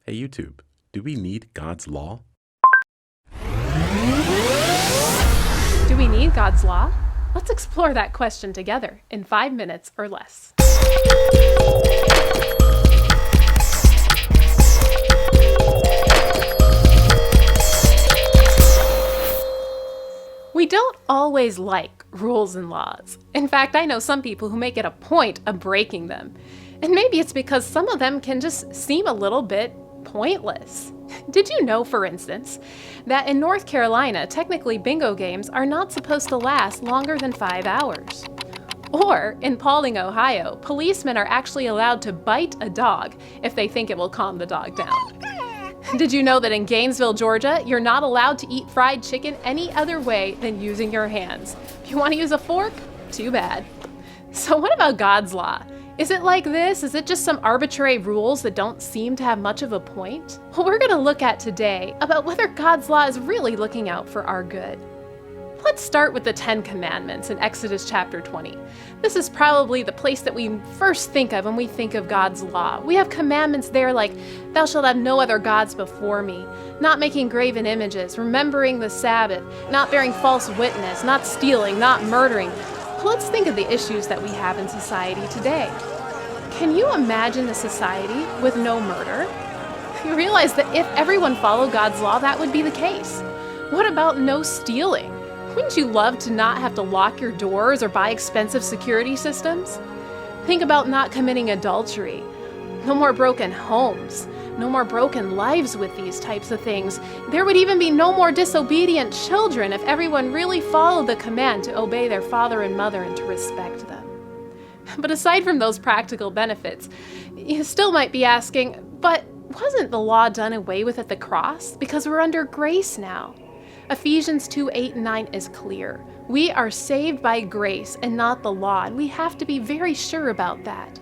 Hey YouTube, do we need God's law? Do we need God's law? Let's explore that question together in 5 minutes or less. We don't always like rules and laws. In fact, I know some people who make it a point of breaking them. And maybe it's because some of them can just seem a little bit pointless. Did you know, for instance, that in North Carolina, technically bingo games are not supposed to last longer than 5 hours? Or in Paulding, Ohio, policemen are actually allowed to bite a dog if they think it will calm the dog down. Did you know that in Gainesville, Georgia, you're not allowed to eat fried chicken any other way than using your hands? If you want to use a fork, too bad. So what about God's law? Is it like this? Is it just some arbitrary rules that don't seem to have much of a point? Well, we're going to look at today about whether God's law is really looking out for our good. Let's start with the 10 Commandments in Exodus chapter 20. This is probably the place that we first think of when we think of God's law. We have commandments there like, thou shalt have no other gods before me, not making graven images, remembering the Sabbath, not bearing false witness, not stealing, not murdering. Let's think of the issues that we have in society today. Can you imagine a society with no murder? You realize that if everyone followed God's law, that would be the case. What about no stealing? Wouldn't you love to not have to lock your doors or buy expensive security systems? Think about not committing adultery. No more broken homes. No more broken lives with these types of things. There would even be no more disobedient children if everyone really followed the command to obey their father and mother and to respect them. But aside from those practical benefits, you still might be asking, but wasn't the law done away with at the cross? Because we're under grace now. Ephesians 2:8-9 is clear. We are saved by grace and not the law, and we have to be very sure about that.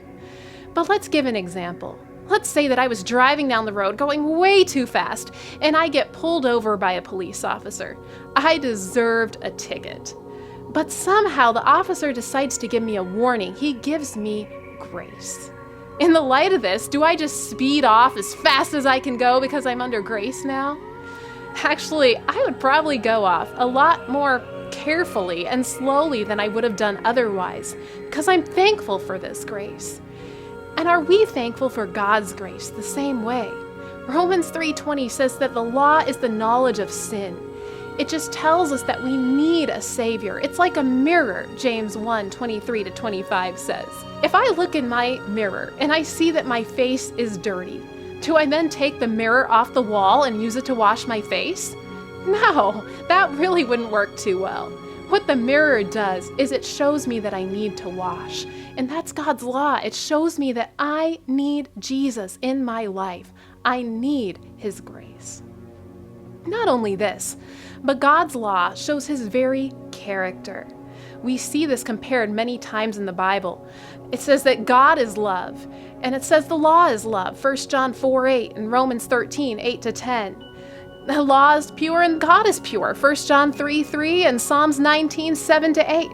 But let's give an example. Let's say that I was driving down the road going way too fast and I get pulled over by a police officer. I deserved a ticket. But somehow the officer decides to give me a warning. He gives me grace. In the light of this, do I just speed off as fast as I can go because I'm under grace now? Actually, I would probably go off a lot more carefully and slowly than I would have done otherwise because I'm thankful for this grace. And are we thankful for God's grace the same way? Romans 3:20 says that the law is the knowledge of sin. It just tells us that we need a Savior. It's like a mirror, James 1:23-25 says. If I look in my mirror and I see that my face is dirty, do I then take the mirror off the wall and use it to wash my face? No, that really wouldn't work too well. What the mirror does is it shows me that I need to wash. And that's God's law. It shows me that I need Jesus in my life. I need His grace. Not only this, but God's law shows His very character. We see this compared many times in the Bible. It says that God is love, and it says the law is love, 1 John 4:8 and Romans 13:8-10. The law is pure and God is pure, 1 John 3:3 and Psalms 19:7-8.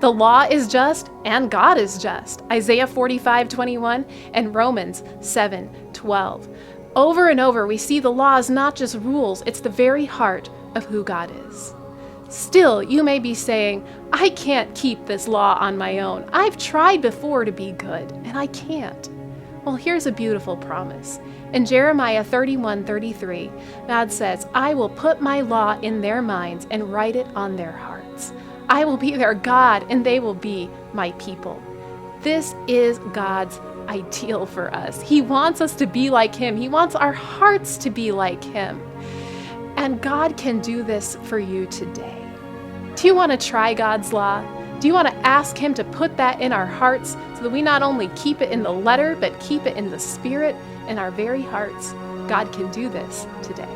The law is just and God is just, Isaiah 45:21 and Romans 7:12. Over and over, we see the law is not just rules, it's the very heart of who God is. Still, you may be saying, I can't keep this law on my own. I've tried before to be good, and I can't. Well, here's a beautiful promise. In Jeremiah 31:33, God says, I will put my law in their minds and write it on their hearts. I will be their God, and they will be my people. This is God's ideal for us. He wants us to be like Him. He wants our hearts to be like Him. And God can do this for you today. Do you want to try God's law? Do you want to ask Him to put that in our hearts so that we not only keep it in the letter, but keep it in the spirit, in our very hearts? God can do this today.